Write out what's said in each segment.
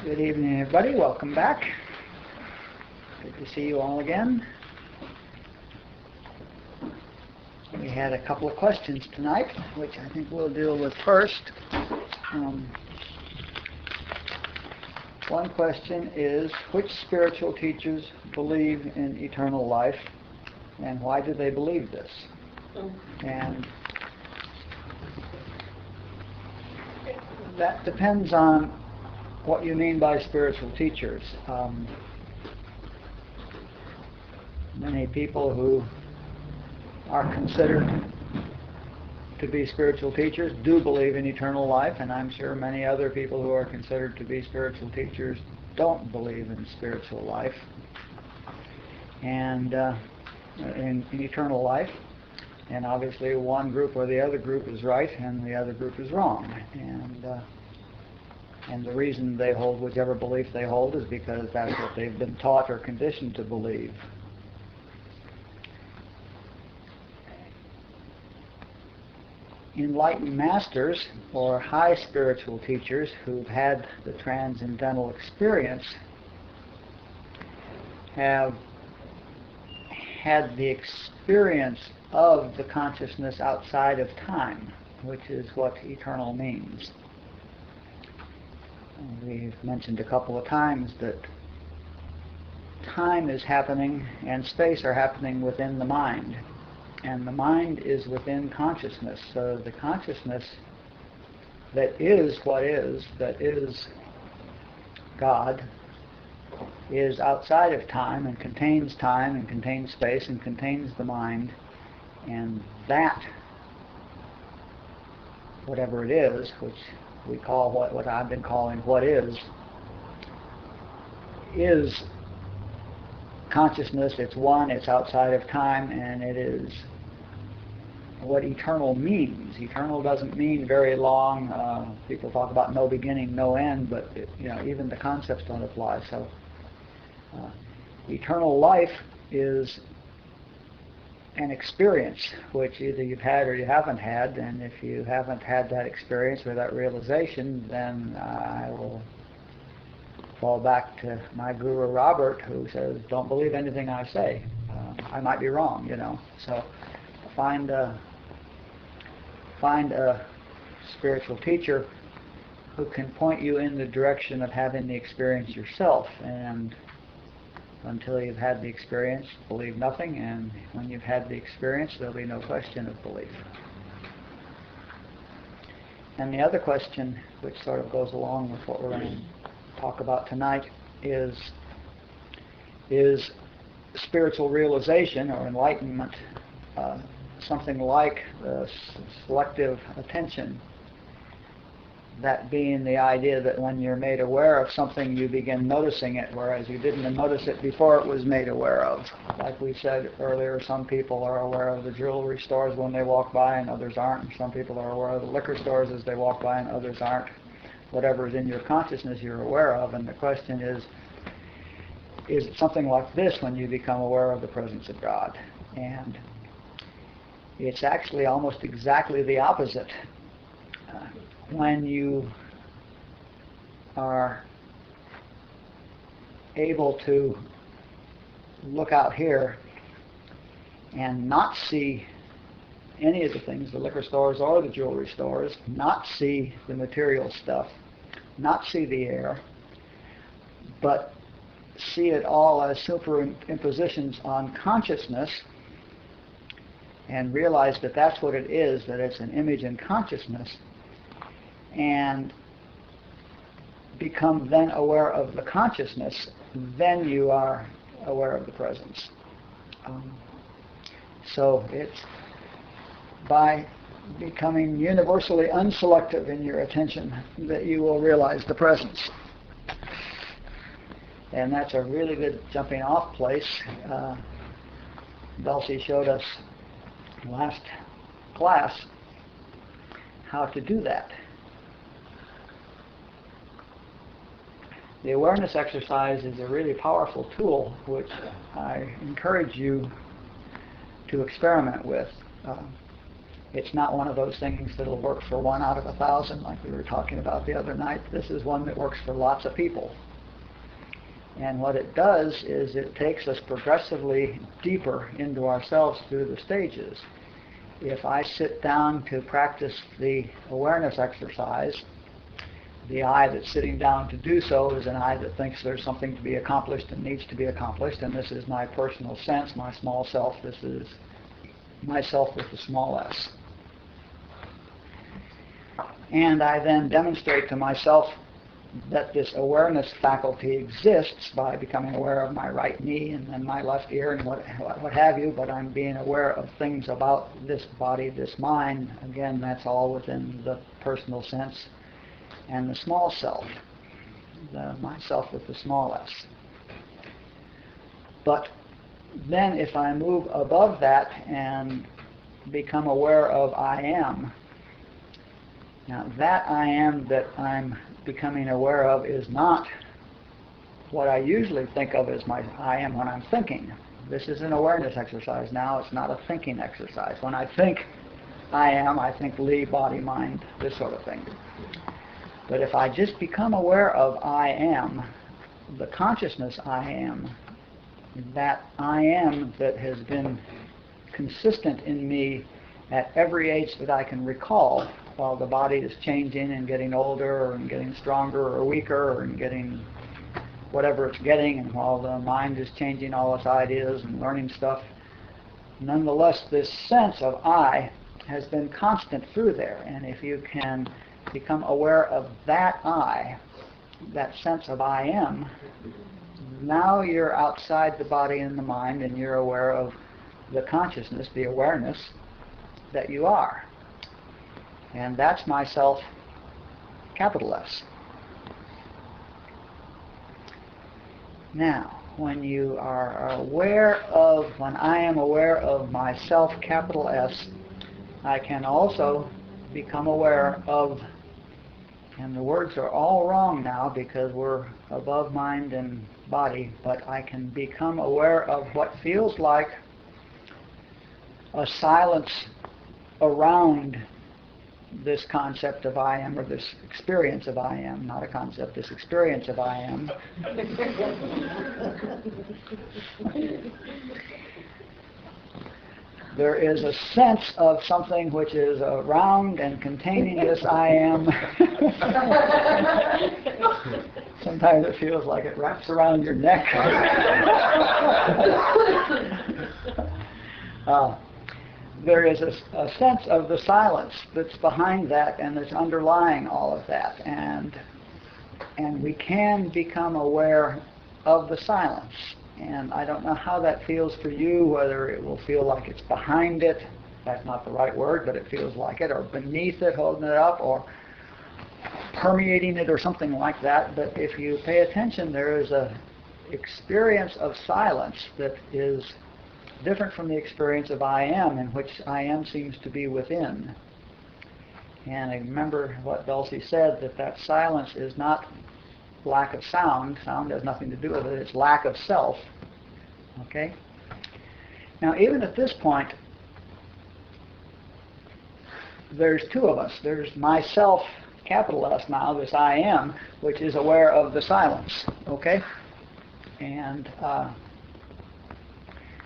Good evening, everybody. Welcome back. Good to see you all again. We had a couple of questions tonight, which I think we'll deal with first. One question is, which spiritual teachers believe in eternal life, and why do they believe this? And that depends on what you mean by spiritual teachers. Many people who are considered to be spiritual teachers do believe in eternal life, and I'm sure many other people who are considered to be spiritual teachers don't believe in spiritual life and in eternal life. And obviously one group or the other group is right and the other group is wrong. And the reason they hold whichever belief they hold is because that's what they've been taught or conditioned to believe. Enlightened masters or high spiritual teachers who've had the transcendental experience have had the experience of the consciousness outside of time, which is what eternal means. We've mentioned a couple of times that time is happening and space are happening within the mind. And the mind is within consciousness. So the consciousness that is what is, that is God, is outside of time and contains space and contains the mind. And that, whatever it is, which we call what I've been calling what is consciousness. It's one, it's outside of time, and it is what eternal means. Eternal doesn't mean very long. People talk about no beginning, no end, but even the concepts don't apply. So eternal life is an experience which either you've had or you haven't had, and if you haven't had that experience or that realization, then I will fall back to my guru Robert, who says, don't believe anything I say. I might be wrong, So find a spiritual teacher who can point you in the direction of having the experience yourself. And until you've had the experience, believe nothing, and when you've had the experience, there'll be no question of belief. And the other question, which sort of goes along with what we're going to talk about tonight, is spiritual realization or enlightenment something like selective attention? That being the idea that when you're made aware of something, you begin noticing it, whereas you didn't notice it before it was made aware of. Like we said earlier, some people are aware of the jewelry stores when they walk by and others aren't. Some people are aware of the liquor stores as they walk by and others aren't. Whatever is in your consciousness you're aware of, and the question is it something like this when you become aware of the presence of God? And it's actually almost exactly the opposite. When you are able to look out here and not see any of the things, the liquor stores or the jewelry stores, not see the material stuff, not see the air, but see it all as superimpositions on consciousness, and realize that that's what it is, that it's an image in consciousness, and become then aware of the consciousness, then you are aware of the presence. So it's by becoming universally unselective in your attention that you will realize the presence. And that's a really good jumping off place. Dulcie showed us last class how to do that. The awareness exercise is a really powerful tool which I encourage you to experiment with. It's not one of those things that'll work for 1 out of 1,000 like we were talking about the other night. This is one that works for lots of people. And what it does is it takes us progressively deeper into ourselves through the stages. If I sit down to practice the awareness exercise, the I that's sitting down to do so is an I that thinks there's something to be accomplished and needs to be accomplished, and this is my personal sense, my small self. This is myself with the small s. And I then demonstrate to myself that this awareness faculty exists by becoming aware of my right knee and then my left ear and what have you, but I'm being aware of things about this body, this mind. Again, that's all within the personal sense and the small self, the myself with the small s. But then if I move above that and become aware of I am, now that I am that I'm becoming aware of is not what I usually think of as my I am when I'm thinking. This is an awareness exercise now. It's not a thinking exercise. When I think I am, I think Lee, body, mind, this sort of thing. But if I just become aware of I am, the consciousness I am, that I am that has been consistent in me at every age that I can recall, while the body is changing and getting older and getting stronger or weaker and getting whatever it's getting, and while the mind is changing all its ideas and learning stuff, nonetheless this sense of I has been constant through there. And if you can become aware of that I, that sense of I am, now you're outside the body and the mind and you're aware of the consciousness, the awareness that you are. And that's myself, capital S. Now, when you are aware of, when I am aware of myself, capital S, I can also become aware of, and the words are all wrong now because we're above mind and body, but I can become aware of what feels like a silence around this concept of I am, or this experience of I am, not a concept, this experience of I am. There is a sense of something which is around and containing this I am. Sometimes it feels like it wraps around your neck. There is a sense of the silence that's behind that and that's underlying all of that. And we can become aware of the silence. And I don't know how that feels for you, whether it will feel like it's behind it, that's not the right word, but it feels like it, or beneath it, holding it up, or permeating it, or something like that. But if you pay attention, there is a experience of silence that is different from the experience of I am, in which I am seems to be within. And I remember what Dulcie said, that silence is not lack of sound. Sound has nothing to do with it. It's lack of self. Okay? Now, even at this point, there's two of us. There's myself, capital S now, this I am, which is aware of the silence. Okay? And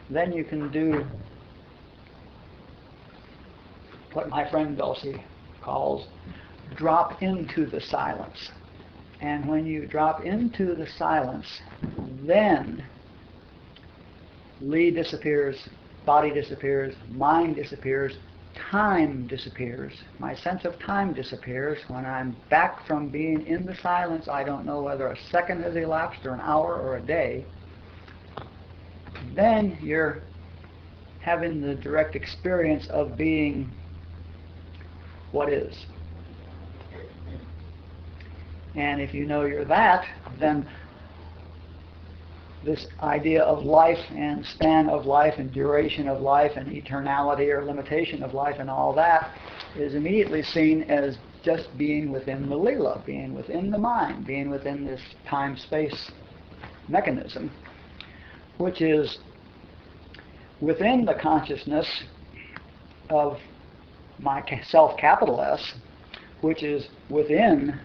then you can do what my friend Dulcie calls drop into the silence. And when you drop into the silence, then Lee disappears, body disappears, mind disappears, time disappears. My sense of time disappears. When I'm back from being in the silence, I don't know whether a second has elapsed or an hour or a day. Then you're having the direct experience of being what is. And if you know you're that, then this idea of life and span of life and duration of life and eternality or limitation of life and all that is immediately seen as just being within the Leelaa, being within the mind, being within this time-space mechanism, which is within the consciousness of my self, capital S, which is within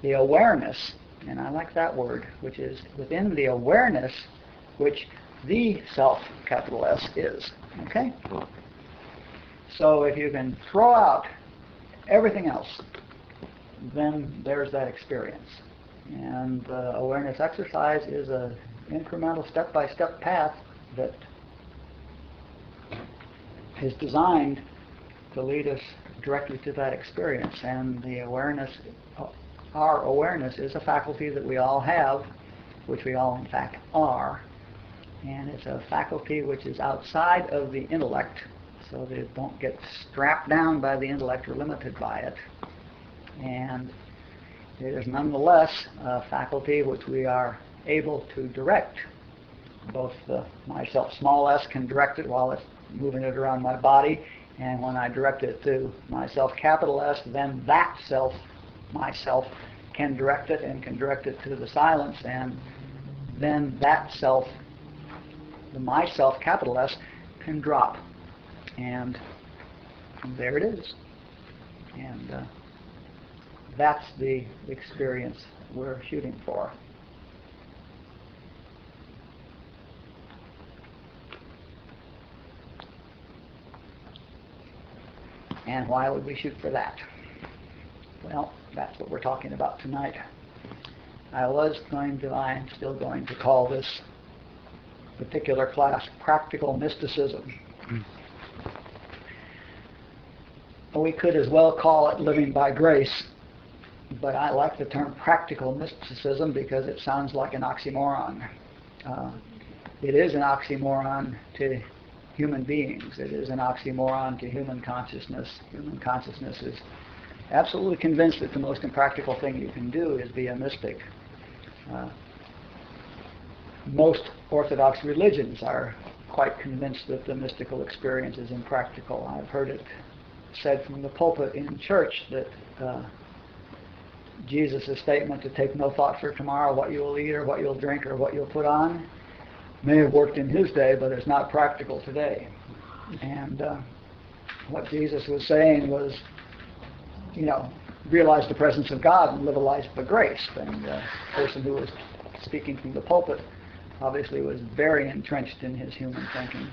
the awareness, and I like that word, which is within the awareness which the self, capital S, is. Okay? So if you can throw out everything else, then there's that experience. And the awareness exercise is an incremental, step-by-step path that is designed to lead us directly to that experience. And the awareness, our awareness, is a faculty that we all have, which we all in fact are. And it's a faculty which is outside of the intellect, so that it don't get strapped down by the intellect or limited by it. And it is nonetheless a faculty which we are able to direct. Both the myself small s can direct it while it's moving it around my body, and when I direct it to myself capital S, then that self, myself, can direct it and can direct it to the silence, and then that self, the myself capital S, can drop. And there it is. And that's the experience we're shooting for. And why would we shoot for that? Well, that's what we're talking about tonight. I am still going to call this particular class practical mysticism. We could as well call it living by grace, but I like the term practical mysticism because it sounds like an oxymoron. It is an oxymoron to human beings. It is an oxymoron to human consciousness. Human consciousness is absolutely convinced that the most impractical thing you can do is be a mystic. Most Orthodox religions are quite convinced that the mystical experience is impractical. I've heard it said from the pulpit in church that Jesus' statement to take no thought for tomorrow, what you will eat or what you'll drink or what you'll put on, may have worked in his day, but it's not practical today. And what Jesus was saying was, realize the presence of God and live a life of grace. And the person who was speaking from the pulpit obviously was very entrenched in his human thinking.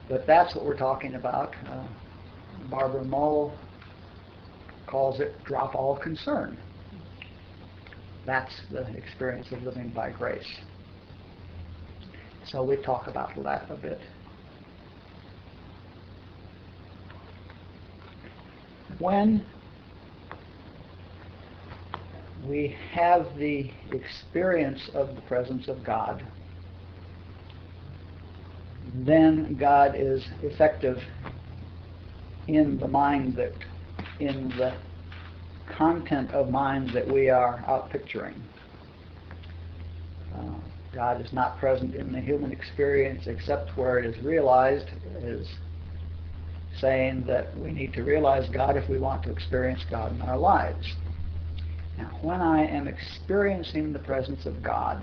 But that's what we're talking about. Barbara Mull calls it drop all concern. That's the experience of living by grace. So we talk about that a bit. When we have the experience of the presence of God, then God is effective in the mind in the content of mind that we are out picturing. God is not present in the human experience except where it is realized, is saying that we need to realize God if we want to experience God in our lives. Now, when I am experiencing the presence of God,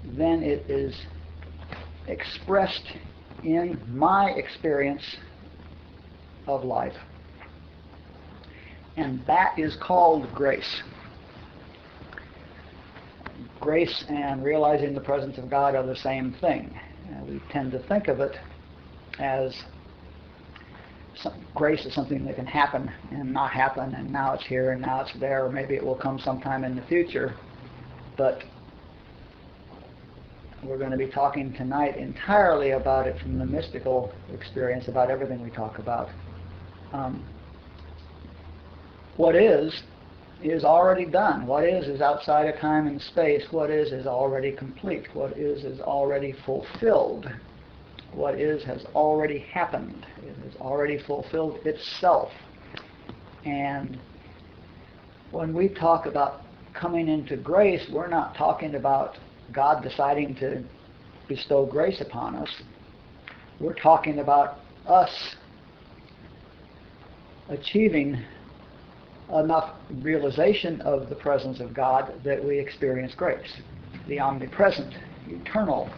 then it is expressed in my experience of life. And that is called grace. Grace and realizing the presence of God are the same thing. We tend to think of it as grace is something that can happen and not happen, and now it's here and now it's there, or maybe it will come sometime in the future. But we're going to be talking tonight entirely about it from the mystical experience, about everything we talk about. What is already done. What is outside of time and space. What is already complete. What is already fulfilled. What has already happened. It has already fulfilled itself. And when we talk about coming into grace, we're not talking about God deciding to bestow grace upon us. We're talking about us achieving enough realization of the presence of God that we experience grace. The omnipresent, eternal,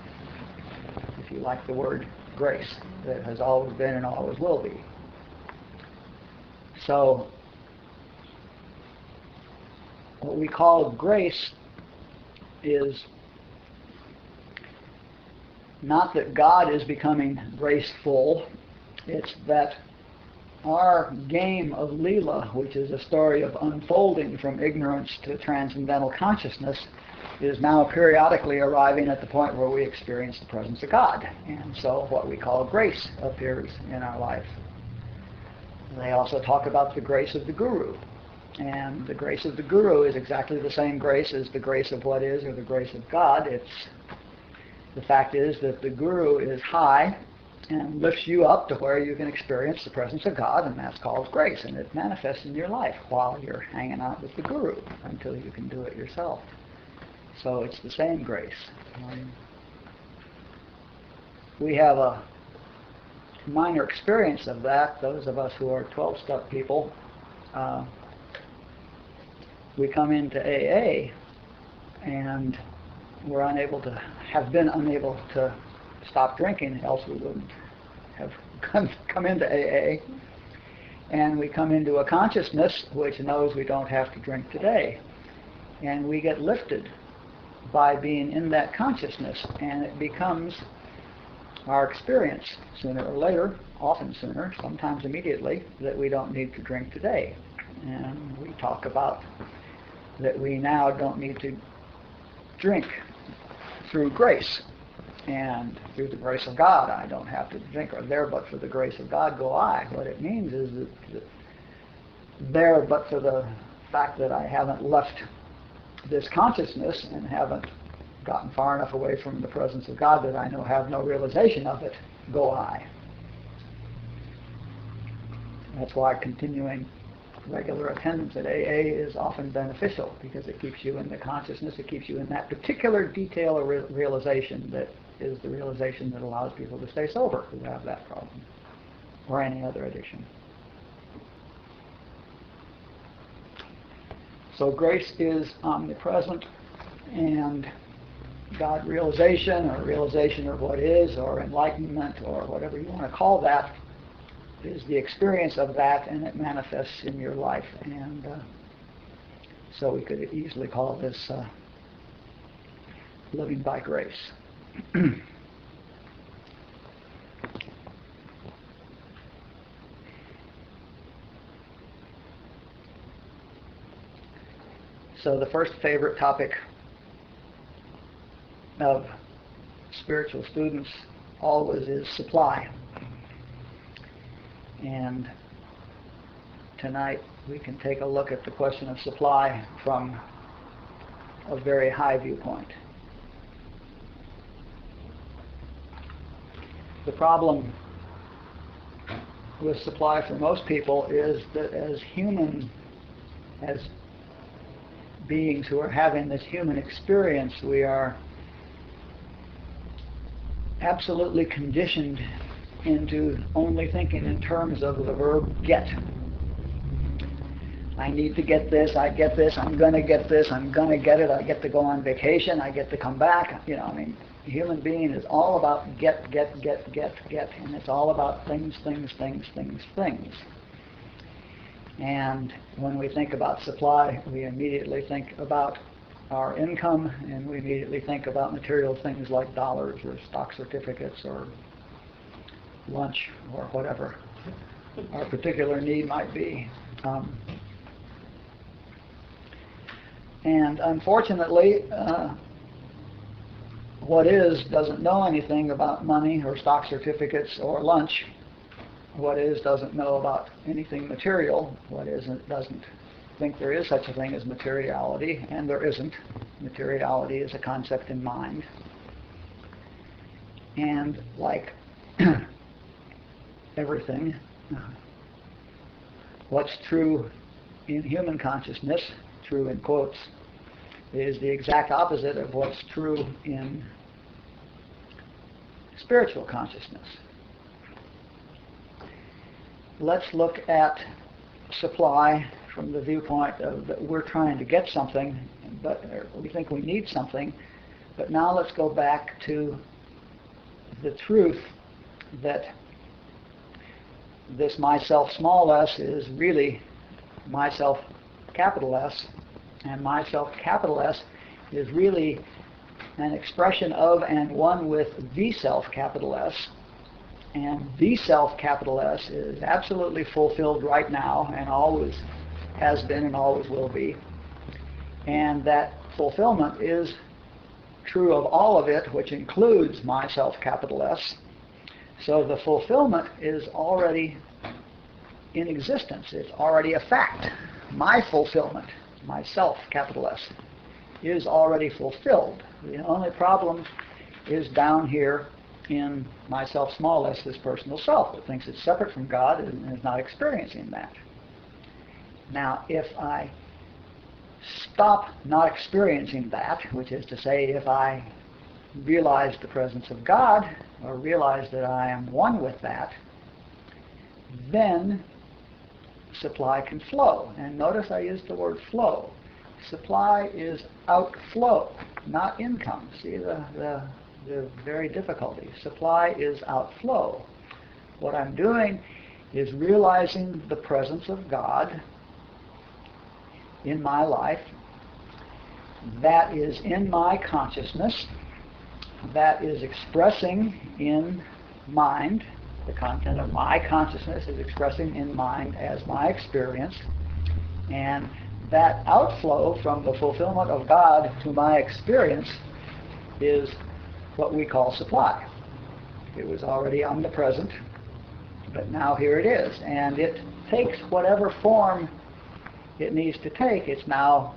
if you like the word, grace that has always been and always will be. So what we call grace is not that God is becoming graceful, it's that our game of Leelaa, which is a story of unfolding from ignorance to transcendental consciousness, is now periodically arriving at the point where we experience the presence of God. And so what we call grace appears in our life. They also talk about the grace of the Guru. And the grace of the Guru is exactly the same grace as the grace of what is or the grace of God. The fact is that the Guru is high and lifts you up to where you can experience the presence of God, and that's called grace. And it manifests in your life while you're hanging out with the Guru until you can do it yourself. So it's the same grace. We have a minor experience of that, those of us who are 12-step people. We come into AA and we're have been unable to stop drinking, else we wouldn't have come into AA. And we come into a consciousness which knows we don't have to drink today. And we get lifted by being in that consciousness, and it becomes our experience sooner or later, often sooner, sometimes immediately, that we don't need to drink today. And we talk about that we now don't need to drink through grace. And through the grace of God, I don't have to drink, or there but for the grace of God go I. What it means is that there but for the fact that I haven't left this consciousness and haven't gotten far enough away from the presence of God that I have no realization of it, go I. That's why continuing regular attendance at AA is often beneficial, because it keeps you in the consciousness, it keeps you in that particular detail or realization that is the realization that allows people to stay sober who have that problem or any other addiction. So grace is omnipresent, and God realization or realization of what is or enlightenment or whatever you want to call that is the experience of that, and it manifests in your life. And so we could easily call this living by grace. So the first favorite topic of spiritual students always is supply. And tonight we can take a look at the question of supply from a very high viewpoint. The problem with supply for most people is that as beings who are having this human experience, we are absolutely conditioned into only thinking in terms of the verb get. I need to get this, I get this, I'm going to get this, I'm going to get it, I get to go on vacation, I get to come back. The human being is all about get, and it's all about things. And when we think about supply, we immediately think about our income, and we immediately think about material things like dollars or stock certificates or lunch or whatever our particular need might be. And unfortunately, what is doesn't know anything about money or stock certificates or lunch. What is doesn't know about anything material. What isn't doesn't think there is such a thing as materiality, and there isn't. Materiality is a concept in mind. And like everything, what's true in human consciousness, true in quotes, is the exact opposite of what's true in spiritual consciousness. Let's look at supply from the viewpoint of that we're trying to get something, but we think we need something. But now let's go back to the truth that this myself small s is really myself capital S, and myself capital S is really an expression of and one with the self capital S. And the self capital S is absolutely fulfilled right now and always has been and always will be. And that fulfillment is true of all of it, which includes myself capital S. So the fulfillment is already in existence. It's already a fact. My fulfillment, myself capital S, is already fulfilled. The only problem is down here in myself small s, this personal self that thinks it's separate from God and is not experiencing that. Now, if I stop not experiencing that, which is to say, if I realize the presence of God, or realize that I am one with that, then supply can flow. And notice I used the word flow. Supply is outflow, not income. See the very difficulty. Supply is outflow. What I'm doing is realizing the presence of God in my life. That is in my consciousness. That is expressing in mind. The content of my consciousness is expressing in mind as my experience. And that outflow from the fulfillment of God to my experience is what we call supply. It was already omnipresent, but now here it is. And it takes whatever form it needs to take. It's now,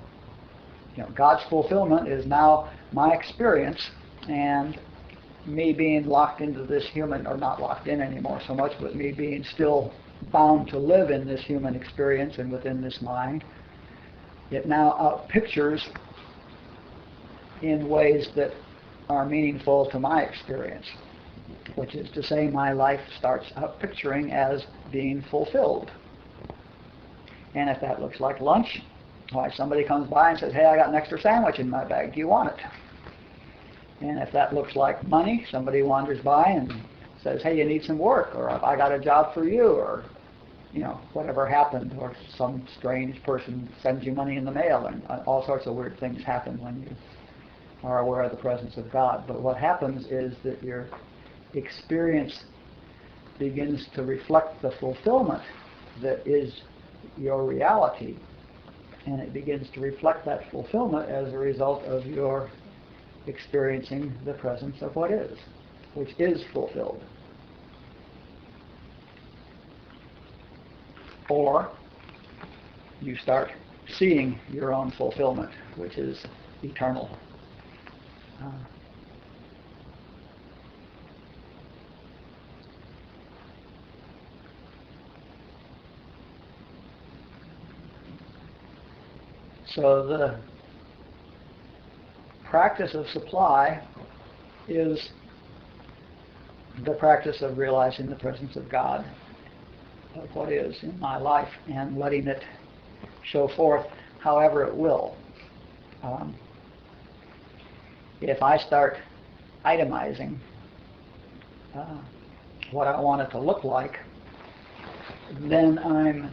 God's fulfillment is now my experience, and me being locked into this human, or not locked in anymore so much, but me being still bound to live in this human experience and within this mind, it now outpictures in ways that are meaningful to my experience, which is to say my life starts outpicturing as being fulfilled. And if that looks like lunch, why, somebody comes by and says, hey, I got an extra sandwich in my bag, do you want it? And if that looks like money, somebody wanders by and says, hey, you need some work, or I got a job for you, or whatever happened, or some strange person sends you money in the mail, and all sorts of weird things happen when you are aware of the presence of God. But what happens is that your experience begins to reflect the fulfillment that is your reality, and it begins to reflect that fulfillment as a result of your experiencing the presence of what is, which is fulfilled. Or you start seeing your own fulfillment, which is eternal. So the practice of supply is the practice of realizing the presence of God, of what is in my life, and letting it show forth however it will. If I start itemizing what I want it to look like, then I'm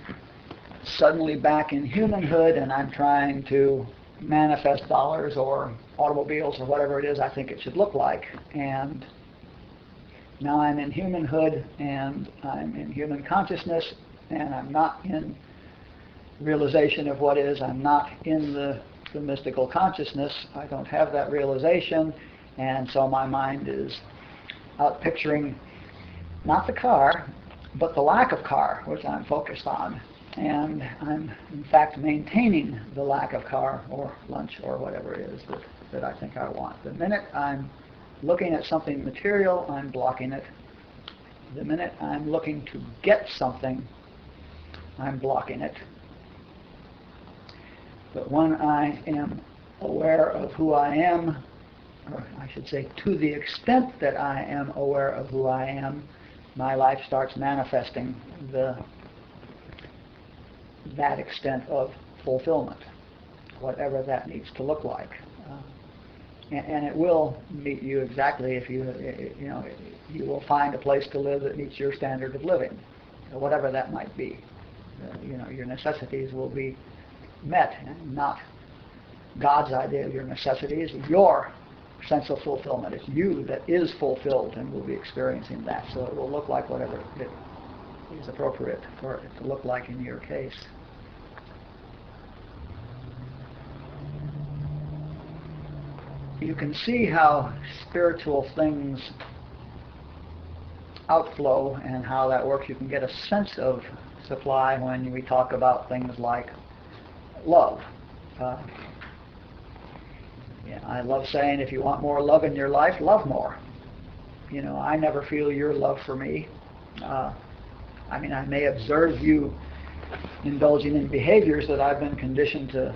suddenly back in humanhood, and I'm trying to manifest dollars or automobiles or whatever it is I think it should look like. And now I'm in humanhood, and I'm in human consciousness, and I'm not in realization of what is. I'm not in the mystical consciousness. I don't have that realization, and so my mind is out picturing not the car, but the lack of car, which I'm focused on. And I'm, in fact, maintaining the lack of car or lunch or whatever it is that I think I want. The minute I'm looking at something material, I'm blocking it. The minute I'm looking to get something, I'm blocking it. But when I am aware of who I am, or I should say to the extent that I am aware of who I am, my life starts manifesting that extent of fulfillment, whatever that needs to look like. and it will meet you exactly if you will find a place to live that meets your standard of living, whatever that might be. Your necessities will be met, and not God's idea of your necessities, your sense of fulfillment. It's you that is fulfilled and will be experiencing that. So it will look like whatever it is appropriate for it to look like in your case. You can see how spiritual things outflow and how that works. You can get a sense of supply when we talk about things like love. I love saying, if you want more love in your life, love more. I never feel your love for me. I may observe you indulging in behaviors that I've been conditioned to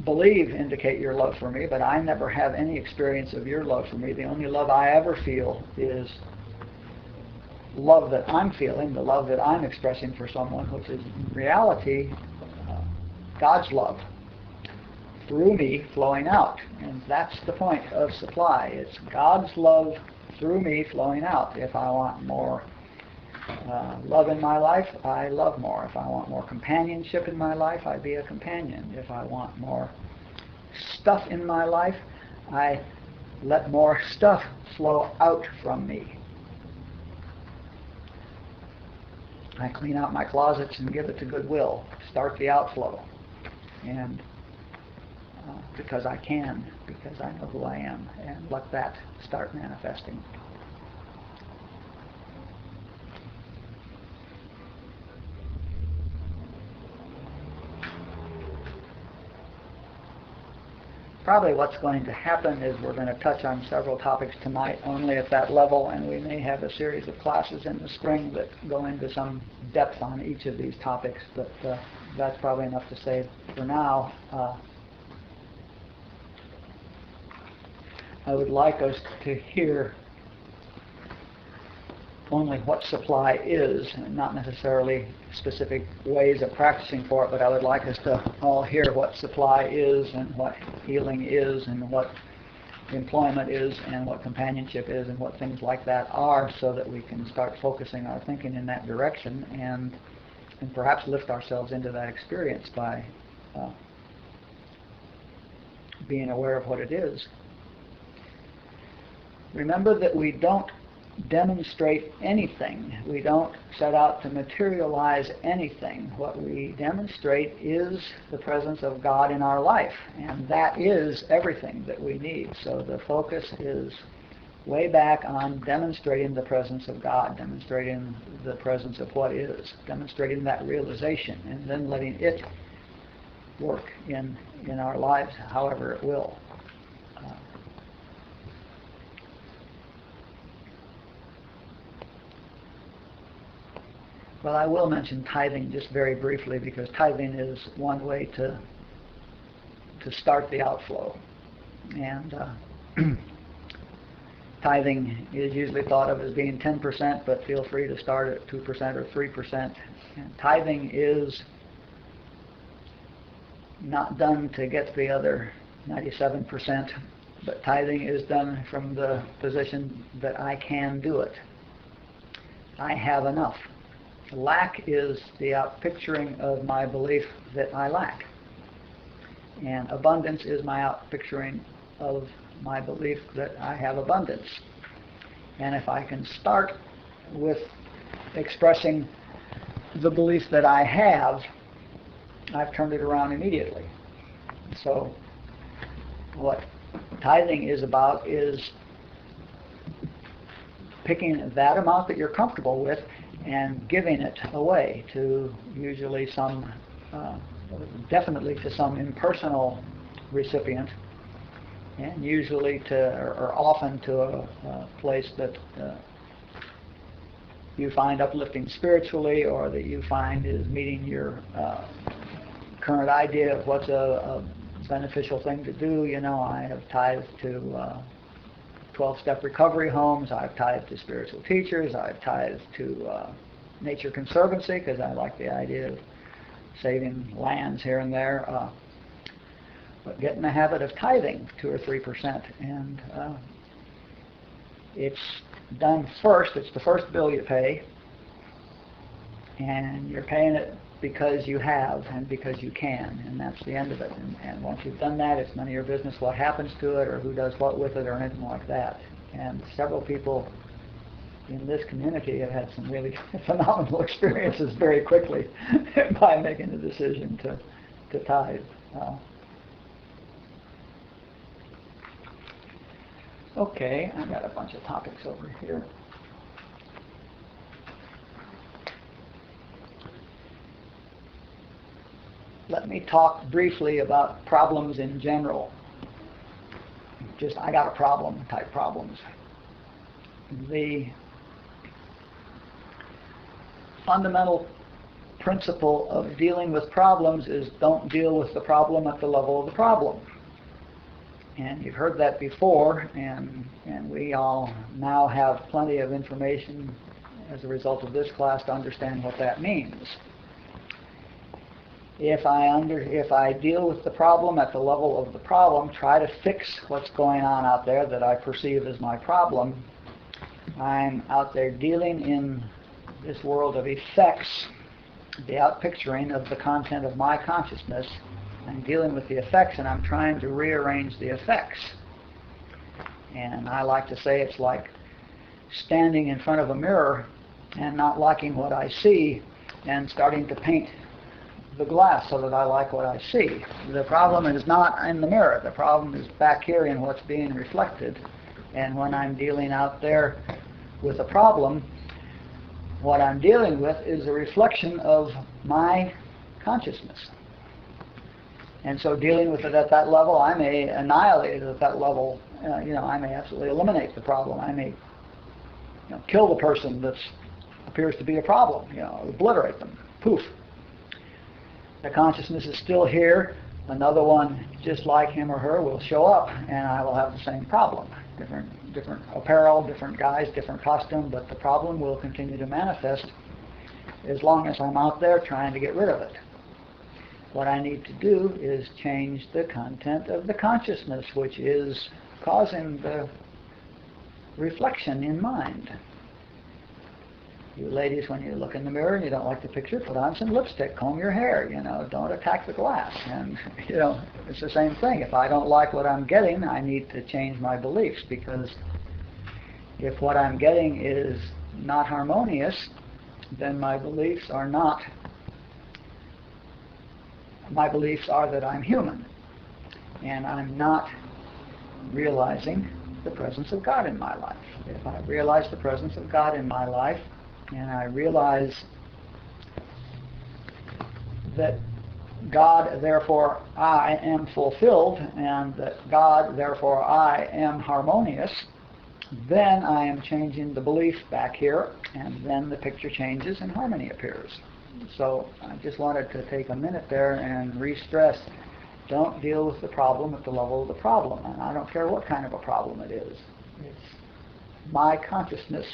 believe indicate your love for me, but I never have any experience of your love for me. The only love I ever feel is love that I'm feeling, the love that I'm expressing for someone, which is in reality God's love through me flowing out. And that's the point of supply. It's God's love through me flowing out. If I want more love in my life, I love more. If I want more companionship in my life, I be a companion. If I want more stuff in my life, I let more stuff flow out from me. I clean out my closets and give it to Goodwill. Start the outflow. And because I can, because I know who I am, and let that start manifesting. Probably what's going to happen is we're going to touch on several topics tonight only at that level, and we may have a series of classes in the spring that go into some depth on each of these topics, but that's probably enough to say for now. I would like us to hear only what supply is, and not necessarily specific ways of practicing for it, but I would like us to all hear what supply is, and what healing is, and what employment is, and what companionship is, and what things like that are, so that we can start focusing our thinking in that direction, and perhaps lift ourselves into that experience by being aware of what it is. Remember that we don't demonstrate anything. We don't set out to materialize anything. What we demonstrate is the presence of God in our life, and that is everything that we need. So the focus is way back on demonstrating the presence of God, demonstrating the presence of what is, demonstrating that realization, and then letting it work in our lives however it will. Well, I will mention tithing just very briefly, because tithing is one way to start the outflow. And tithing is usually thought of as being 10%, but feel free to start at 2% or 3%. And tithing is not done to get the other 97%, but tithing is done from the position that I can do it. I have enough. Lack is the outpicturing of my belief that I lack. And abundance is my outpicturing of my belief that I have abundance. And if I can start with expressing the belief that I have, I've turned it around immediately. So what tithing is about is picking that amount that you're comfortable with and giving it away to usually definitely to some impersonal recipient, and usually or often to a place that you find uplifting spiritually, or that you find is meeting your current idea of what's a beneficial thing to do. I have tithed to 12-step recovery homes. I've tithed to spiritual teachers. I've tithed to Nature Conservancy, because I like the idea of saving lands here and there. But get in the habit of tithing 2 or 3%, and it's done first. It's the first bill you pay, and you're paying it because you have and because you can, and that's the end of it. And once you've done that, it's none of your business what happens to it or who does what with it or anything like that. And several people in this community have had some really phenomenal experiences very quickly by making the decision to tithe. Okay, I've got a bunch of topics over here. Let me talk briefly about problems in general. Just, I got a problem type problems. The fundamental principle of dealing with problems is don't deal with the problem at the level of the problem. And you've heard that before, and we all now have plenty of information as a result of this class to understand what that means. If I deal with the problem at the level of the problem, try to fix what's going on out there that I perceive as my problem, I'm out there dealing in this world of effects, the outpicturing of the content of my consciousness. I'm dealing with the effects, and I'm trying to rearrange the effects. And I like to say it's like standing in front of a mirror and not liking what I see and starting to paint the glass so that I like what I see. The problem is not in the mirror. The problem is back here in what's being reflected. And when I'm dealing out there with a problem, what I'm dealing with is a reflection of my consciousness. And so dealing with it at that level, I may annihilate it at that level. I may absolutely eliminate the problem. I may kill the person that appears to be a problem, obliterate them. Poof. The consciousness is still here. Another one just like him or her will show up, and I will have the same problem. Different apparel, different guys, different costume, but the problem will continue to manifest as long as I'm out there trying to get rid of it. What I need to do is change the content of the consciousness, which is causing the reflection in mind. You ladies, when you look in the mirror and you don't like the picture, put on some lipstick, comb your hair, don't attack the glass. And, it's the same thing. If I don't like what I'm getting, I need to change my beliefs, because if what I'm getting is not harmonious, then my beliefs are that I'm human, and I'm not realizing the presence of God in my life. If I realize the presence of God in my life, and I realize that God, therefore I am fulfilled, and that God, therefore I am harmonious, then I am changing the belief back here, and then the picture changes and harmony appears. So I just wanted to take a minute there and re-stress, don't deal with the problem at the level of the problem. And I don't care what kind of a problem it is. It's my consciousness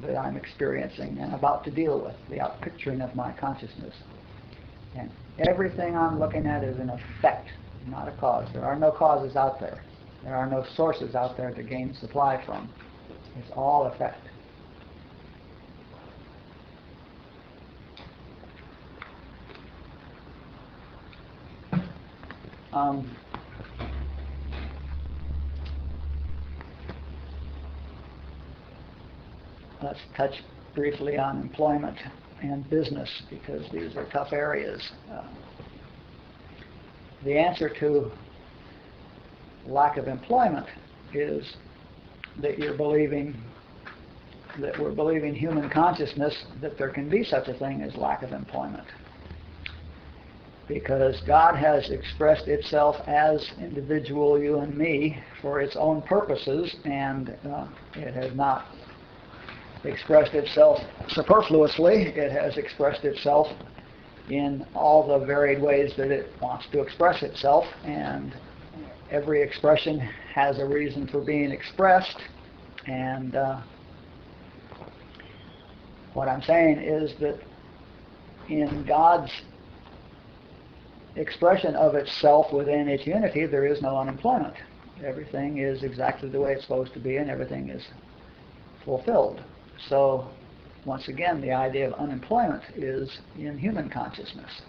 that I'm experiencing and about to deal with, the outpicturing of my consciousness. And everything I'm looking at is an effect, not a cause. There are no causes out there. There are no sources out there to gain supply from. It's all effect. Let's touch briefly on employment and business, because these are tough areas. The answer to lack of employment is that we're believing human consciousness that there can be such a thing as lack of employment. Because God has expressed itself as individual you and me for its own purposes, and it has not expressed itself superfluously. It has expressed itself in all the varied ways that it wants to express itself, and every expression has a reason for being expressed. And what I'm saying is that in God's expression of itself within its unity, there is no unemployment. Everything is exactly the way it's supposed to be, and everything is fulfilled. So, once again, the idea of unemployment is in human consciousness.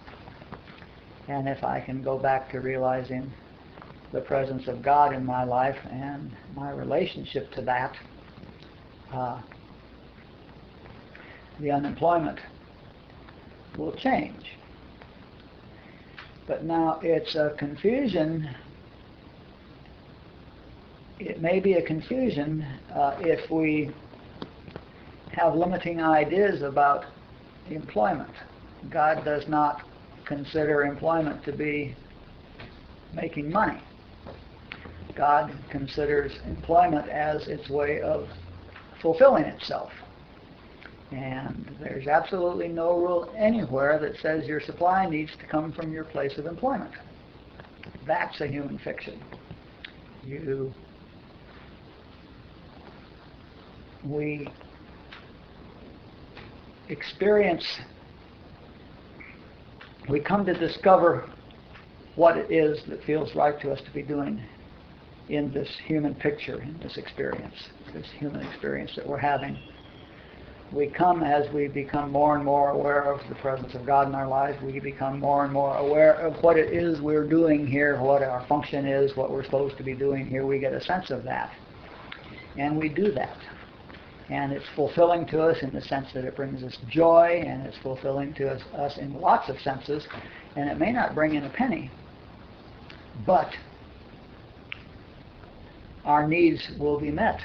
And if I can go back to realizing the presence of God in my life and my relationship to that, the unemployment will change. But now it's a confusion. It may be a confusion if we have limiting ideas about employment. God does not consider employment to be making money. God considers employment as its way of fulfilling itself. And there's absolutely no rule anywhere that says your supply needs to come from your place of employment. That's a human fiction. We come to discover what it is that feels right to us to be doing in this human picture, in this experience, this human experience that we're having. We come as we become more and more aware of the presence of God in our lives. We become more and more aware of what it is we're doing here, what our function is, what we're supposed to be doing here. We get a sense of that. And we do that. And it's fulfilling to us in the sense that it brings us joy, and it's fulfilling to us in lots of senses. And it may not bring in a penny, but our needs will be met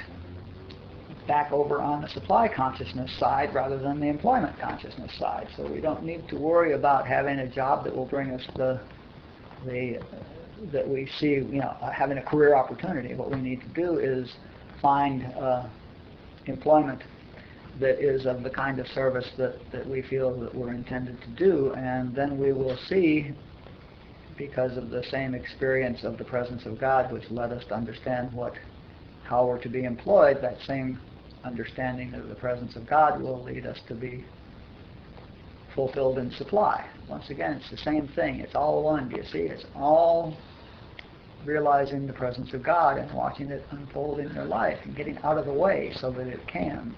back over on the supply consciousness side rather than the employment consciousness side. So we don't need to worry about having a job that will bring us that we see, having a career opportunity. What we need to do is find employment that is of the kind of service that we feel that we're intended to do, and then we will see, because of the same experience of the presence of God, which led us to understand how we're to be employed, that same understanding of the presence of God will lead us to be fulfilled in supply. Once again, it's the same thing. It's all one. Do you see? It's all realizing the presence of God and watching it unfold in your life and getting out of the way so that it can.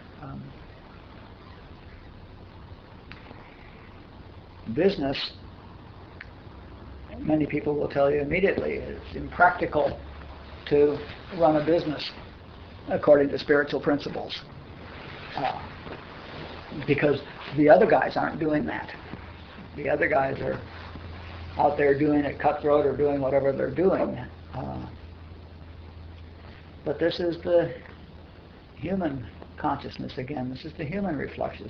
Business, many people will tell you immediately, it's impractical to run a business according to spiritual principles, because the other guys aren't doing that. The other guys are out there doing it cutthroat or doing whatever they're doing. But this is the human consciousness again. This is the human reflection.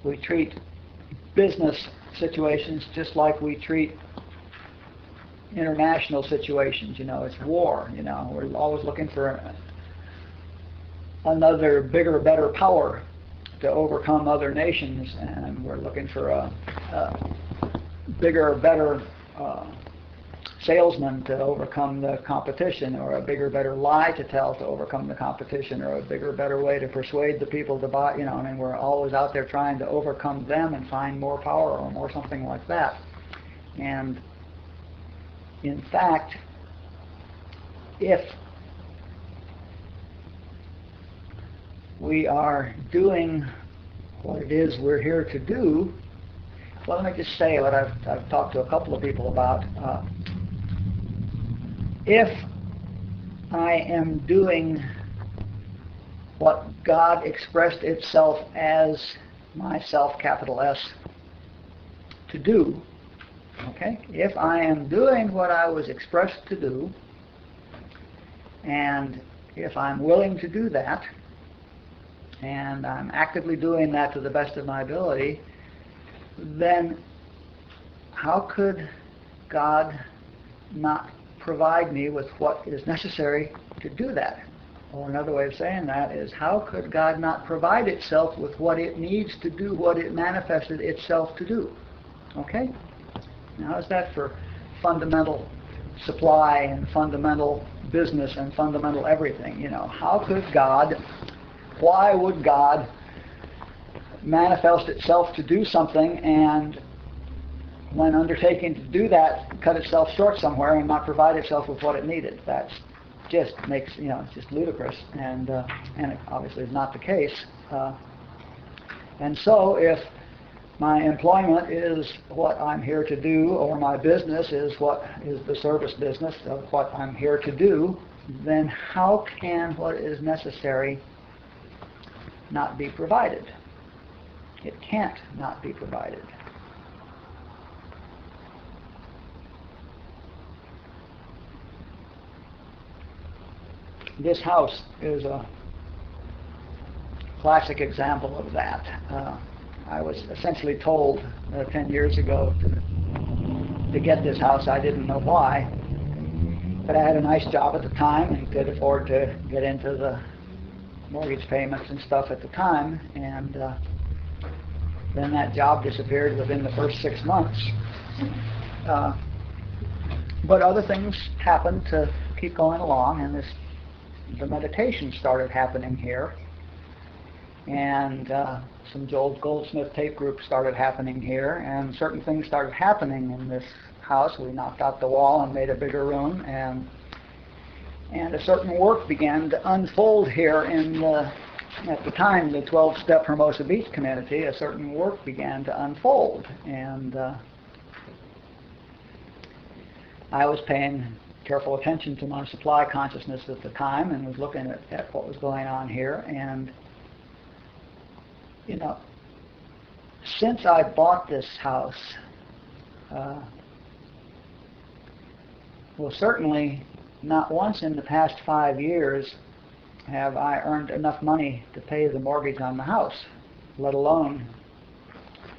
We treat business situations just like we treat international situations. It's war. We're always looking for another bigger, better power to overcome other nations, and we're looking for a bigger, better salesman to overcome the competition, or a bigger, better lie to tell to overcome the competition, or a bigger, better way to persuade the people to buy. We're always out there trying to overcome them and find more power or more something like that. And in fact, if we are doing what it is we're here to do, well, let me just say what I've talked to a couple of people about. If I am doing what God expressed itself as myself, capital S, to do, okay? If I am doing what I was expressed to do, and if I'm willing to do that, and I'm actively doing that to the best of my ability, then how could God not provide me with what is necessary to do that? Or another way of saying that is, how could God not provide itself with what it needs to do what it manifested itself to do? Okay? Now, how's that for fundamental supply and fundamental business and fundamental everything? How could God, why would God manifest itself to do something, and when undertaking to do that, cut itself short somewhere and not provide itself with what it needed. That's just makes, it's just ludicrous, and it obviously is not the case. And so if my employment is what I'm here to do, or my business is what is the service business of what I'm here to do, then how can what is necessary not be provided? It can't not be provided. This house is a classic example of that. I was essentially told 10 years ago to get this house. I didn't know why, but I had a nice job at the time and could afford to get into the mortgage payments and stuff at the time, and then that job disappeared within the first 6 months. But other things happened to keep going along, and the meditation started happening here, and some Goldsmith tape groups started happening here, and certain things started happening in this house. We knocked out the wall and made a bigger room, and a certain work began to unfold here in at the time, the 12-step Hermosa Beach community. A certain work began to unfold, and I was paying careful attention to my supply consciousness at the time, and was looking at what was going on here. And since I bought this house, well, certainly not once in the past 5 years have I earned enough money to pay the mortgage on the house, let alone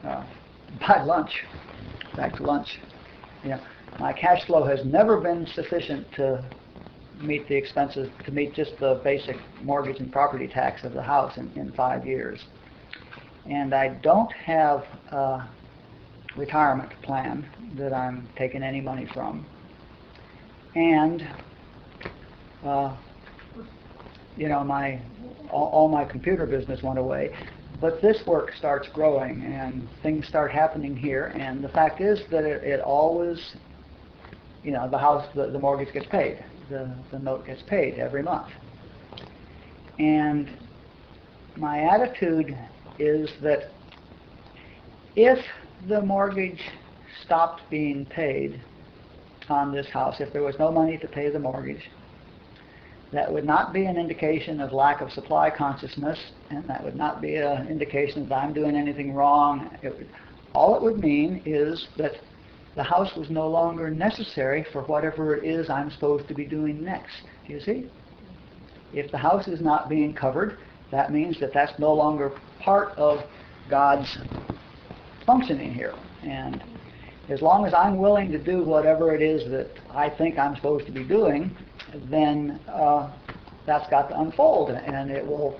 buy lunch, back to lunch. My cash flow has never been sufficient to meet the expenses, to meet just the basic mortgage and property tax of the house in 5 years. And I don't have a retirement plan that I'm taking any money from. And all my computer business went away. But this work starts growing, and things start happening here. And the fact is that it always, the house, the mortgage gets paid. The note gets paid every month. And my attitude is that if the mortgage stopped being paid on this house, if there was no money to pay the mortgage, that would not be an indication of lack of supply consciousness, and that would not be an indication that I'm doing anything wrong. All it would mean is that the house was no longer necessary for whatever it is I'm supposed to be doing next. Do you see? If the house is not being covered, that means that that's no longer part of God's functioning here. And as long as I'm willing to do whatever it is that I think I'm supposed to be doing, then that's got to unfold, and it will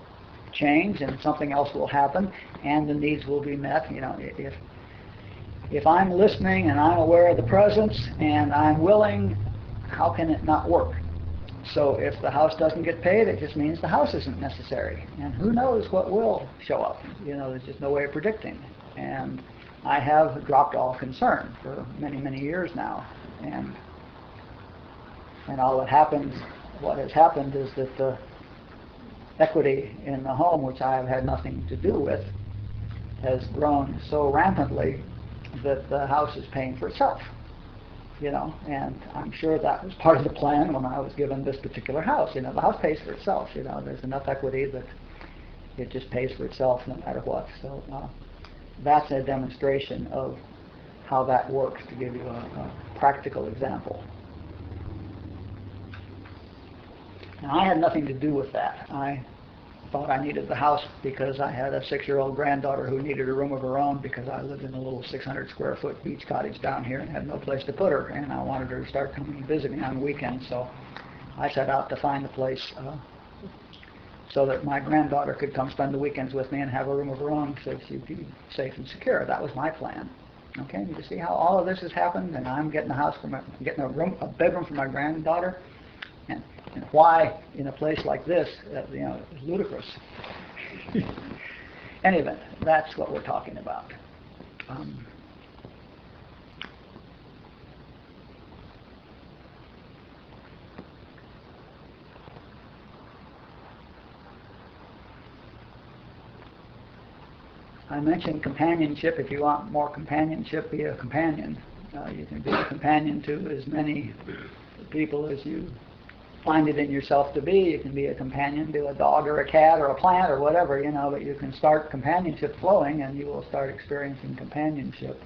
change, and something else will happen, and the needs will be met. If I'm listening and I'm aware of the presence and I'm willing, how can it not work? So if the house doesn't get paid, it just means the house isn't necessary, and who knows what will show up. There's just no way of predicting. And I have dropped all concern for many, many years now, and all that happens, what has happened is that the equity in the home, which I have had nothing to do with, has grown so rampantly that the house is paying for itself. And I'm sure that was part of the plan when I was given this particular house. The house pays for itself. There's enough equity that it just pays for itself no matter what. So that's a demonstration of how that works, to give you a practical example. Now, I had nothing to do with that. I thought I needed the house because I had a 6-year-old granddaughter who needed a room of her own, because I lived in a little 600-square-foot beach cottage down here and had no place to put her, and I wanted her to start coming and visiting on weekends. So I set out to find a place so that my granddaughter could come spend the weekends with me and have a room of her own, so she'd be safe and secure. That was my plan. Okay, you see how all of this has happened, and I'm getting a bedroom for my granddaughter. And why, in a place like this, is ludicrous. any event, that's what we're talking about. I mentioned companionship. If you want more companionship, be a companion. You can be a companion to as many people as you find it in yourself to be. You can be a companion to a dog or a cat or a plant or whatever, but you can start companionship flowing and you will start experiencing companionship.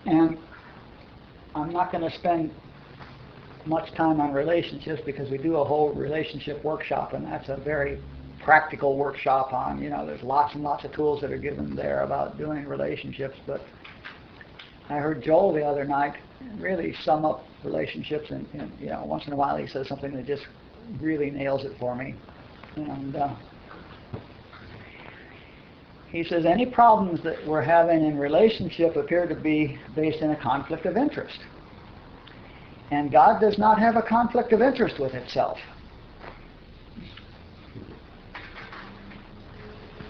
And I'm not going to spend much time on relationships because we do a whole relationship workshop, and that's a very practical workshop on, there's lots and lots of tools that are given there about doing relationships. But I heard Joel the other night really sum up relationships, and once in a while he says something that just really nails it for me. And he says, any problems that we're having in relationship appear to be based in a conflict of interest. And God does not have a conflict of interest with itself.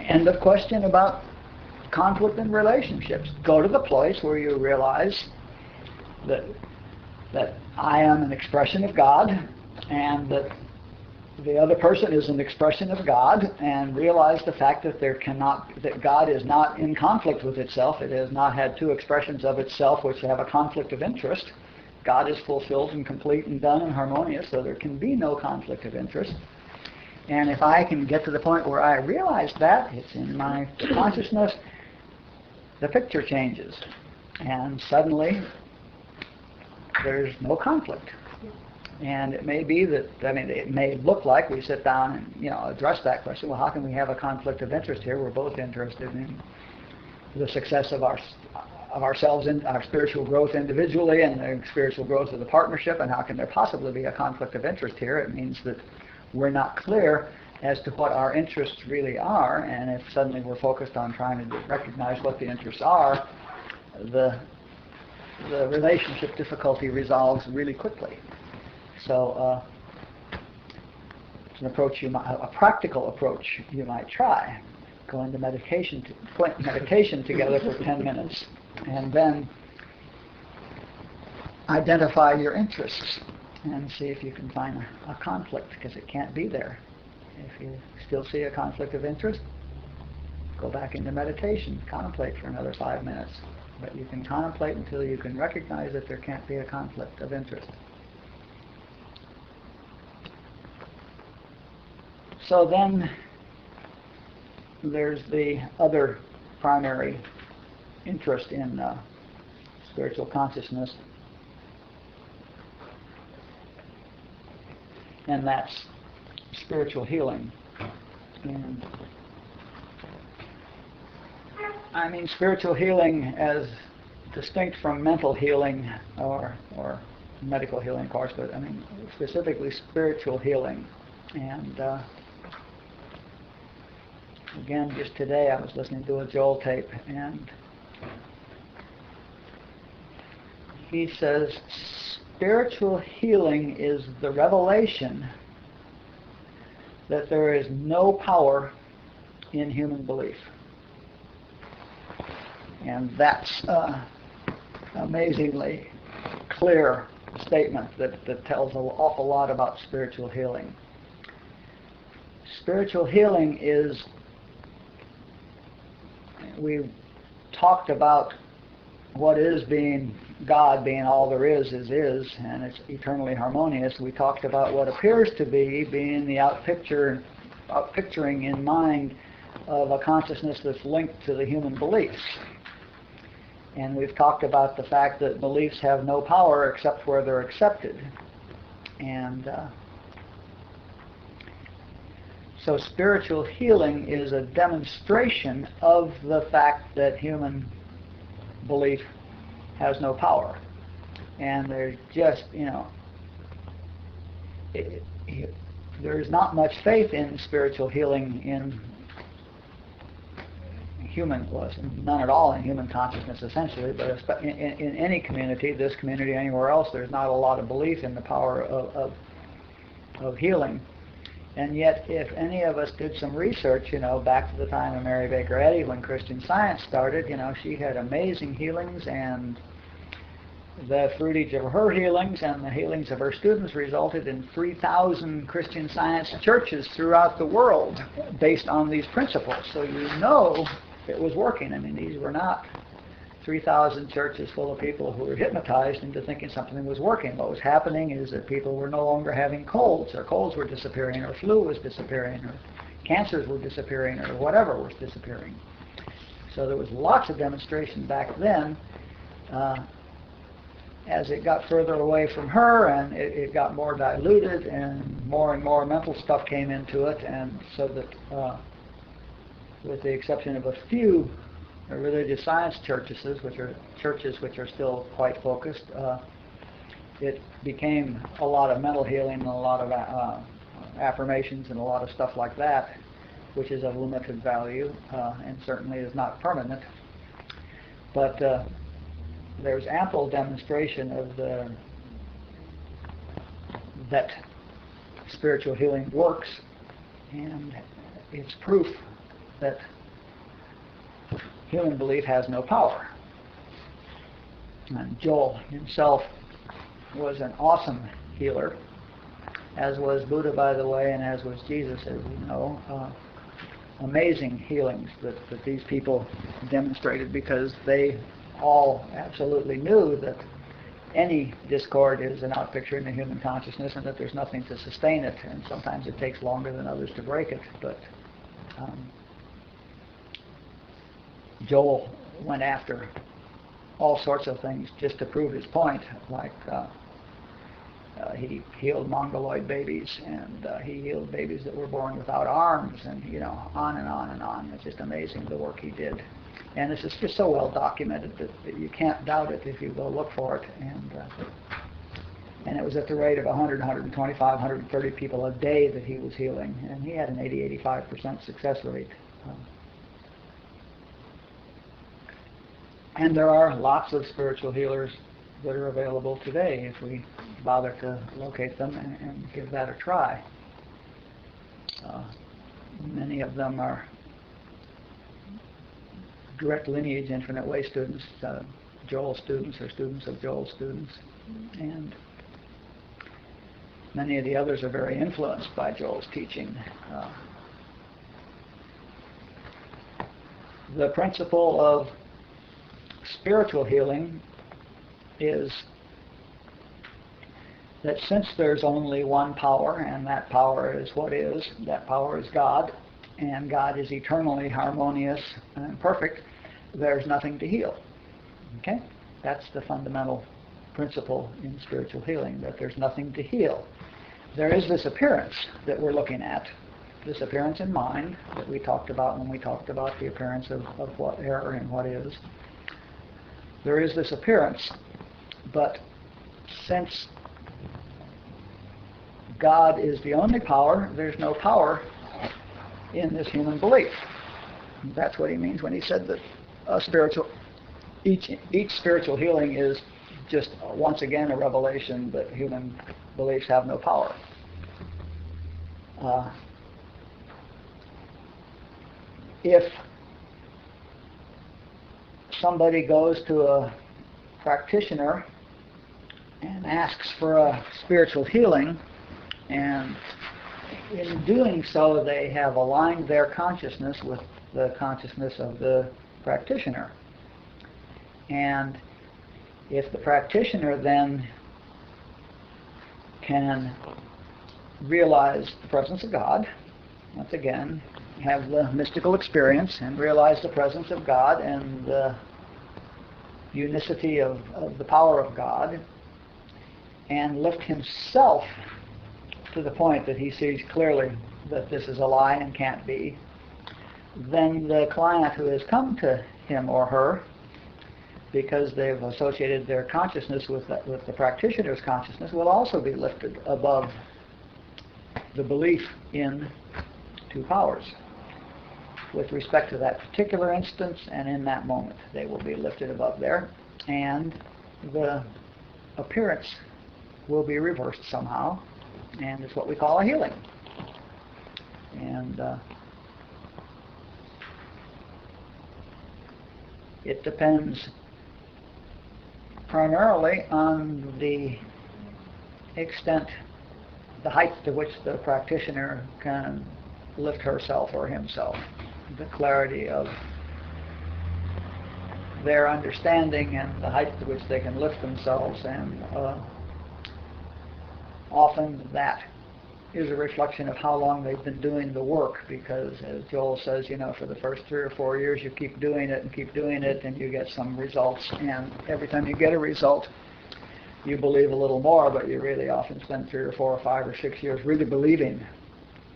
End of question about conflict in relationships. Go to the place where you realize that I am an expression of God and that the other person is an expression of God, and realize the fact that that God is not in conflict with itself. It has not had two expressions of itself which have a conflict of interest. God is fulfilled and complete and done and harmonious, so there can be no conflict of interest. And if I can get to the point where I realize that, it's in my consciousness, the picture changes. And suddenly, there's no conflict. And it may be that, it may look like we sit down and, address that question. Well, how can we have a conflict of interest here? We're both interested in the success of ourselves and our spiritual growth individually and the spiritual growth of the partnership, and how can there possibly be a conflict of interest here? It means that we're not clear as to what our interests really are, and if suddenly we're focused on trying to recognize what the interests are, the relationship difficulty resolves really quickly. So it's an approach a practical approach you might try. Go into meditation together for 10 minutes, and then identify your interests and see if you can find a conflict, because it can't be there. If you still see a conflict of interest, go back into meditation, contemplate for another 5 minutes. But you can contemplate until you can recognize that there can't be a conflict of interest. So then there's the other primary interest in spiritual consciousness, and that's spiritual healing. And spiritual healing as distinct from mental healing or medical healing, of course, but specifically spiritual healing. And again, just today I was listening to a Joel tape, and he says spiritual healing is the revelation that there is no power in human belief. And that's an amazingly clear statement that tells an awful lot about spiritual healing. Spiritual healing is, we talked about what is being God, being all there is, and it's eternally harmonious. We talked about what appears to be being the outpicturing in mind of a consciousness that's linked to the human beliefs. And we've talked about the fact that beliefs have no power except where they're accepted. And so spiritual healing is a demonstration of the fact that human belief has no power. And there's just, there's not much faith in spiritual healing in none at all in human consciousness essentially, but in any community, this community, anywhere else, there's not a lot of belief in the power of healing. And yet, if any of us did some research, back to the time of Mary Baker Eddy when Christian Science started, she had amazing healings, and the fruitage of her healings and the healings of her students resulted in 3,000 Christian Science churches throughout the world based on these principles. So it was working. I mean, these were not 3,000 churches full of people who were hypnotized into thinking something was working. What was happening is that people were no longer having colds, or colds were disappearing, or flu was disappearing, or cancers were disappearing, or whatever was disappearing. So there was lots of demonstration back then. As it got further away from her, and it got more diluted, and more mental stuff came into it, and so that with the exception of a few religious science churches, which are still quite focused, it became a lot of mental healing and a lot of affirmations and a lot of stuff like that, which is of limited value and certainly is not permanent. But there's ample demonstration of that spiritual healing works, and it's proof that human belief has no power. And Joel himself was an awesome healer, as was Buddha, by the way, and as was Jesus, as we know. Amazing healings that these people demonstrated, because they all absolutely knew that any discord is an outpicture in the human consciousness, and that there's nothing to sustain it, and sometimes it takes longer than others to break it. But Joel went after all sorts of things just to prove his point, like he healed mongoloid babies, and he healed babies that were born without arms, and on and on and on. It's just amazing the work he did. And this is just so well documented that you can't doubt it if you go look for it. And it was at the rate of 100, 125, 130 people a day that he was healing, and he had an 80-85% success rate. And there are lots of spiritual healers that are available today if we bother to locate them and give that a try. Many of them are direct lineage Infinite Way students, Joel's students, or students of Joel's students, and many of the others are very influenced by Joel's teaching. The principle of spiritual healing is that since there's only one power, and that power is what is, that power is God, and God is eternally harmonious and perfect, there's nothing to heal. Okay? That's the fundamental principle in spiritual healing, that there's nothing to heal. There is this appearance that we're looking at, this appearance in mind that we talked about when we talked about the appearance of what error and what is. There is this appearance, but since God is the only power, there's no power in this human belief. That's what he means when he said that each spiritual healing is just once again a revelation that human beliefs have no power. If somebody goes to a practitioner and asks for a spiritual healing, and in doing so they have aligned their consciousness with the consciousness of the practitioner. And if the practitioner then can realize the presence of God, once again, have the mystical experience and realize the presence of God and the unicity of the power of God, and lift himself to the point that he sees clearly that this is a lie and can't be, then the client who has come to him or her, because they've associated their consciousness with the practitioner's consciousness, will also be lifted above the belief in two powers. With respect to that particular instance and in that moment, they will be lifted above there, and the appearance will be reversed somehow, and it's what we call a healing. And it depends primarily on the extent, the height to which the practitioner can lift herself or himself, the clarity of their understanding and the height to which they can lift themselves, and often that is a reflection of how long they've been doing the work, because as Joel says, for the first 3 or 4 years you keep doing it and you get some results, and every time you get a result you believe a little more, but you really often spend 3 or 4 or 5 or 6 years really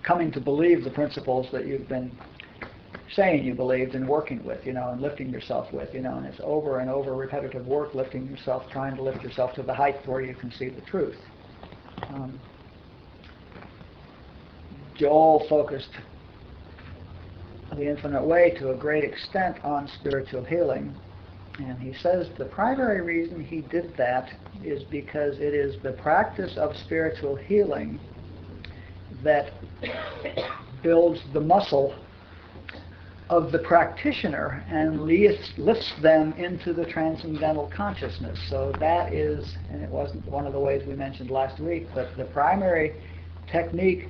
coming to believe the principles that you've been saying you believed and working with, and lifting yourself with, and it's over and over repetitive work, lifting yourself, trying to lift yourself to the height where you can see the truth. Joel focused the Infinite Way to a great extent on spiritual healing, and he says the primary reason he did that is because it is the practice of spiritual healing that builds the muscle of the practitioner and lifts them into the transcendental consciousness. So that is, and it wasn't one of the ways we mentioned last week, but the primary technique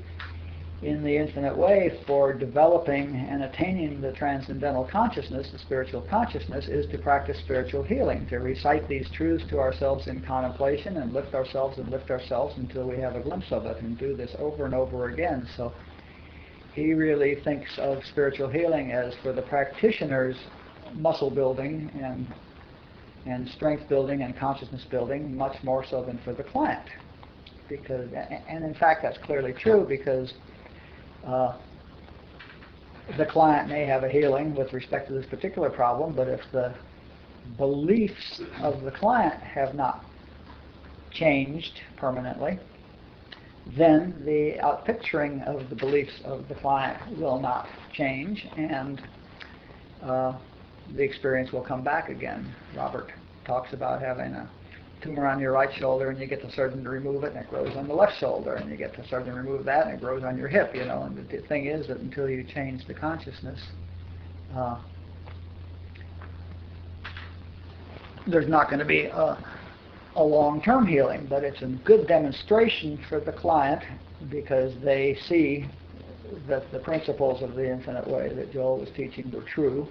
in the Infinite Way for developing and attaining the transcendental consciousness, the spiritual consciousness, is to practice spiritual healing, to recite these truths to ourselves in contemplation and lift ourselves until we have a glimpse of it, and do this over and over again. So he really thinks of spiritual healing as for the practitioner's muscle building and strength building and consciousness building, much more so than for the client. Because, and in fact that's clearly true, because the client may have a healing with respect to this particular problem, but if the beliefs of the client have not changed permanently, then the outpicturing of the beliefs of the client will not change, and the experience will come back again. Robert talks about having a tumor on your right shoulder and you get the surgeon to remove it and it grows on the left shoulder, and you get the surgeon to remove that and it grows on your hip, and the thing is that until you change the consciousness, there's not going to be a long-term healing, but it's a good demonstration for the client because they see that the principles of the Infinite Way that Joel was teaching were true,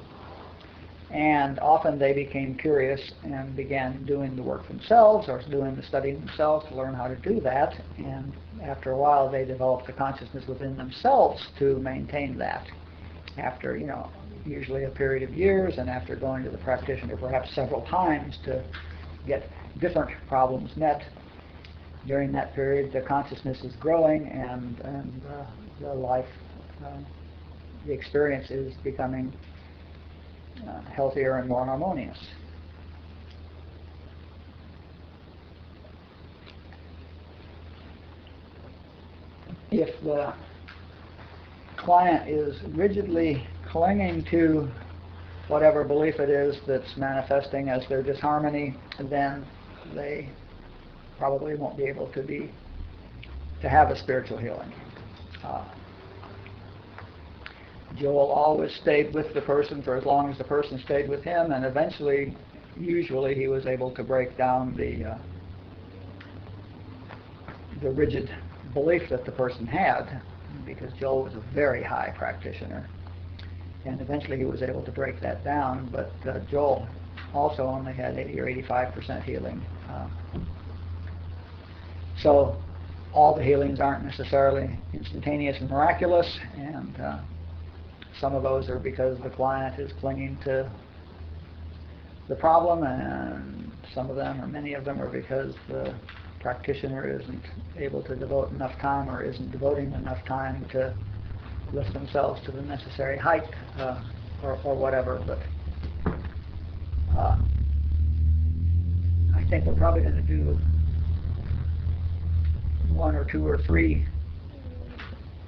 and often they became curious and began doing the work themselves or doing the study themselves to learn how to do that, and after a while they developed the consciousness within themselves to maintain that after, usually a period of years, and after going to the practitioner perhaps several times to get different problems met. During that period, the consciousness is growing, and the life, the experience is becoming healthier and more harmonious. If the client is rigidly clinging to whatever belief it is that's manifesting as their disharmony, then they probably won't be able to have a spiritual healing. Joel always stayed with the person for as long as the person stayed with him, and eventually, usually, he was able to break down the rigid belief that the person had, because Joel was a very high practitioner. And eventually he was able to break that down, but Joel also only had 80 or 85% healing. So all the healings aren't necessarily instantaneous and miraculous, and some of those are because the client is clinging to the problem, and some of them, or many of them, are because the practitioner isn't able to devote enough time or isn't devoting enough time to lift themselves to the necessary height, or whatever. But I think we're probably going to do 1 or 2 or 3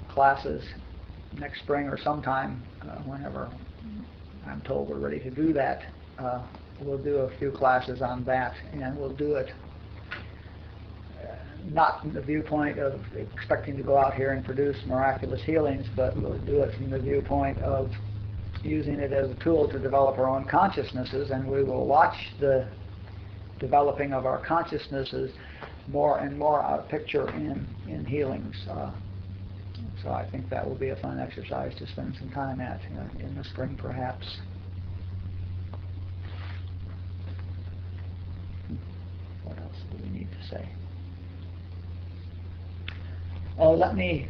classes next spring or sometime, whenever I'm told we're ready to do that. We'll do a few classes on that, and we'll do it not from the viewpoint of expecting to go out here and produce miraculous healings, but we'll do it from the viewpoint of using it as a tool to develop our own consciousnesses, and we will watch the developing of our consciousnesses more and more out of picture in healings. So I think that will be a fun exercise to spend some time at in the spring, perhaps. What else do we need to say? Oh, let me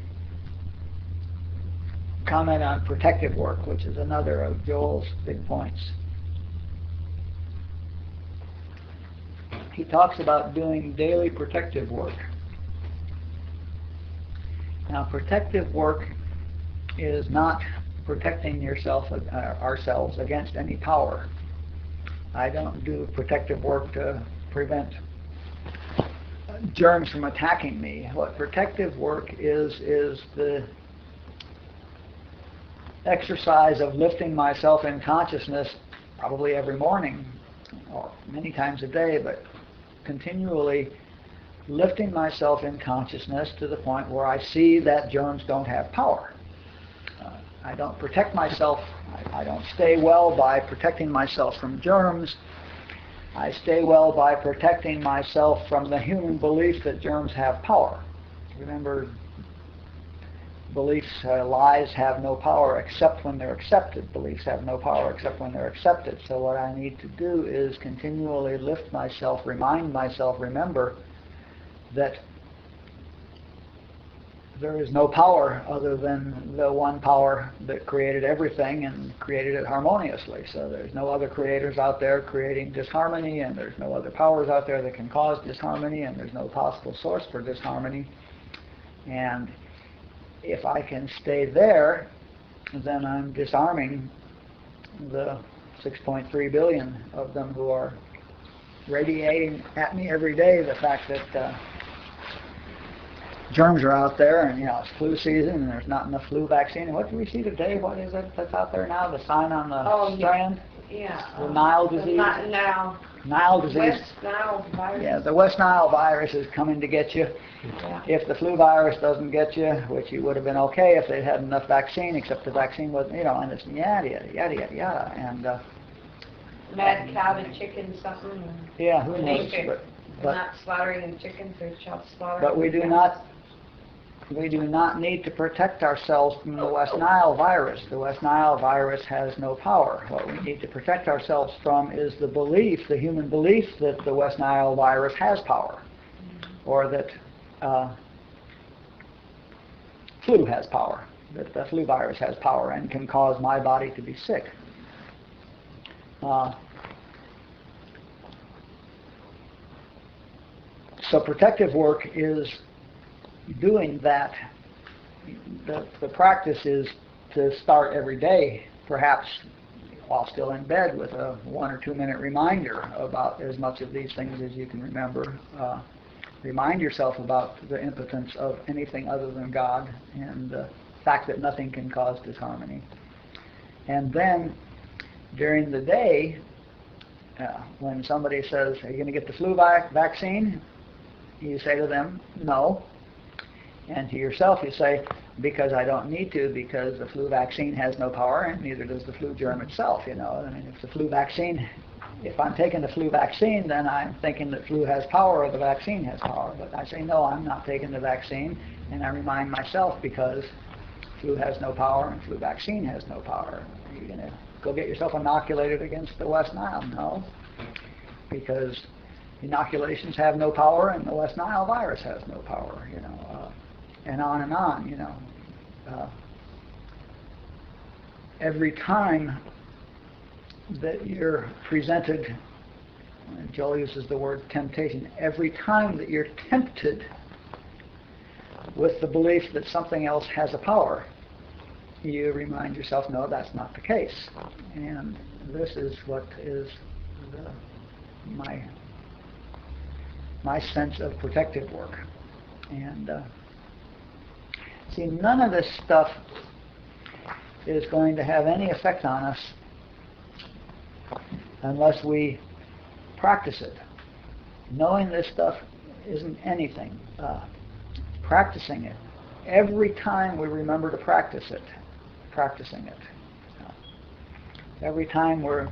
comment on protective work, which is another of Joel's big points. He talks about doing daily protective work. Now, protective work is not protecting ourselves against any power. I don't do protective work to prevent germs from attacking me. What protective work is the exercise of lifting myself in consciousness, probably every morning or many times a day, but continually lifting myself in consciousness to the point where I see that germs don't have power. I don't protect myself. I don't stay well by protecting myself from germs. I stay well by protecting myself from the human belief that germs have power. Remember, beliefs, lies have no power except when they're accepted. Beliefs have no power except when they're accepted. So what I need to do is continually lift myself, remind myself, remember that there is no power other than the one power that created everything and created it harmoniously. So there's no other creators out there creating disharmony, and there's no other powers out there that can cause disharmony, and there's no possible source for disharmony. And if I can stay there, then I'm disarming the 6.3 billion of them who are radiating at me every day the fact that germs are out there, and it's flu season, and there's not enough flu vaccine. And what do we see today? What is it that's out there now? The sign on the strand? Yeah. The Nile disease. Nile disease. West Nile virus. Yeah, the West Nile virus is coming to get you. Yeah. If the flu virus doesn't get you, which you would have been okay if they had enough vaccine, except the vaccine wasn't, and it's yada yada yada yada yada, and mad cow to chicken something. Yeah, who knows? But not slaughtering the chickens, they're slaughtering. But we do not need to protect ourselves from the West Nile virus. The West Nile virus has no power. What we need to protect ourselves from is the belief, the human belief, that the West Nile virus has power, or that flu has power, that the flu virus has power and can cause my body to be sick. So protective work is doing that. The practice is to start every day, perhaps while still in bed, with a 1 or 2 minute reminder about as much of these things as you can remember. Remind yourself about the impotence of anything other than God and the fact that nothing can cause disharmony. And then during the day, when somebody says, "Are you going to get the flu vaccine?" you say to them, "No." And to yourself you say, "Because I don't need to, because the flu vaccine has no power, and neither does the flu germ itself." I mean, if the flu vaccine, if I'm taking the flu vaccine, then I'm thinking that flu has power or the vaccine has power. But I say, no, I'm not taking the vaccine, and I remind myself, because flu has no power and flu vaccine has no power. Are you going to go get yourself inoculated against the West Nile? No, because inoculations have no power and the West Nile virus has no power, and on and on, Every time that you're presented, Joel uses the word temptation, every time that you're tempted with the belief that something else has a power, you remind yourself, no, that's not the case. And this is what is my sense of protective work. And see, none of this stuff is going to have any effect on us unless we practice it. Knowing this stuff isn't anything. Practicing it. Every time we remember to practice it, practicing it. Every time we're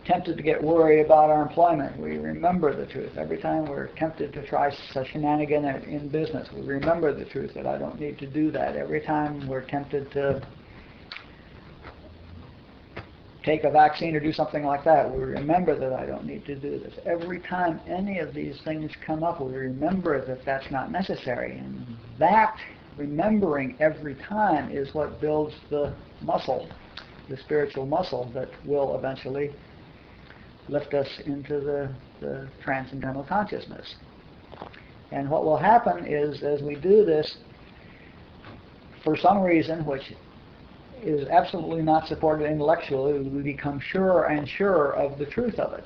tempted to get worried about our employment, we remember the truth. Every time we're tempted to try a shenanigan in business, we remember the truth that I don't need to do that. Every time we're tempted to take a vaccine or do something like that, we remember that I don't need to do this. Every time any of these things come up, we remember that that's not necessary. And that remembering every time is what builds the muscle, the spiritual muscle that will eventually lift us into the transcendental consciousness. And what will happen is, as we do this, for some reason, which is absolutely not supported intellectually, we become surer and surer of the truth of it.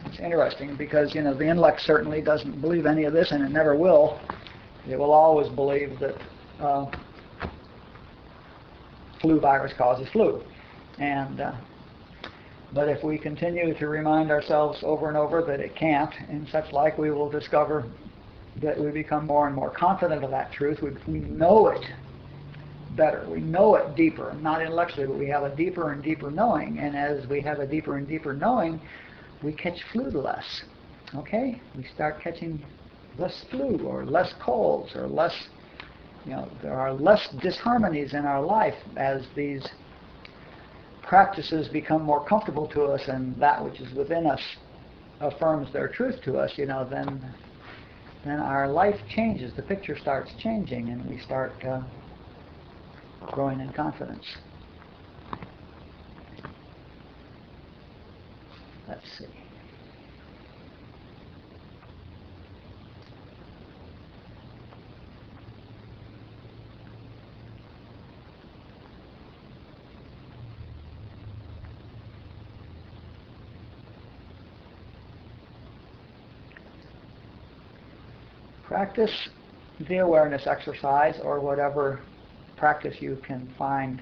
It's interesting because, the intellect certainly doesn't believe any of this, and it never will. It will always believe that flu virus causes flu. And but if we continue to remind ourselves over and over that it can't, and such like, we will discover that we become more and more confident of that truth. We know it better. We know it deeper, not intellectually, but we have a deeper and deeper knowing. And as we have a deeper and deeper knowing, we catch flu less. Okay? We start catching less flu, or less colds, or less, there are less disharmonies in our life as these practices become more comfortable to us, and that which is within us affirms their truth to us. Then our life changes. The picture starts changing, and we start growing in confidence. Let's see. Practice the awareness exercise, or whatever practice you can find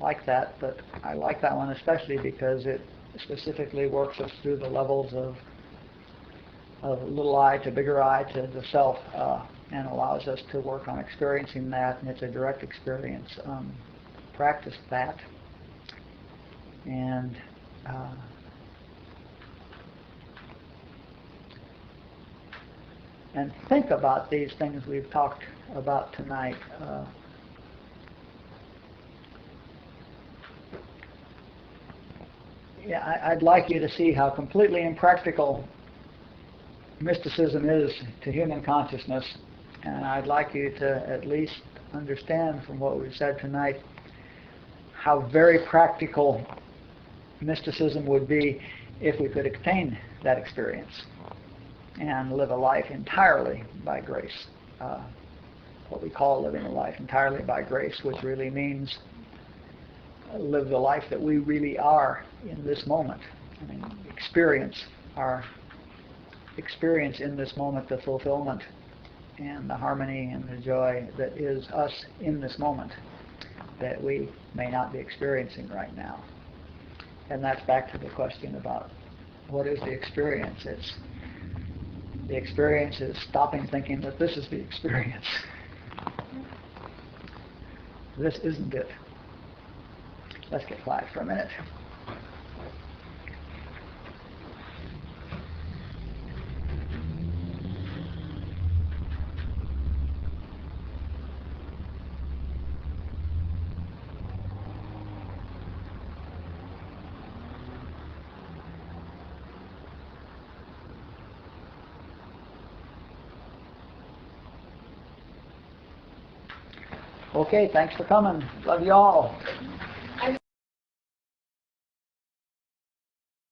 like that, but I like that one especially because it specifically works us through the levels of little I to bigger I to the self, and allows us to work on experiencing that, and it's a direct experience. Practice that, and think about these things we've talked about tonight. I'd like you to see how completely impractical mysticism is to human consciousness, and I'd like you to at least understand from what we've said tonight how very practical mysticism would be if we could attain that experience and live a life entirely by grace. What we call living a life entirely by grace, which really means live the life that we really are in this moment. Experience in this moment the fulfillment and the harmony and the joy that is us in this moment that we may not be experiencing right now. And that's back to the question about what is the experience. The experience is stopping thinking that this is the experience. This isn't it. Let's get quiet for a minute. Okay, thanks for coming. Love you all.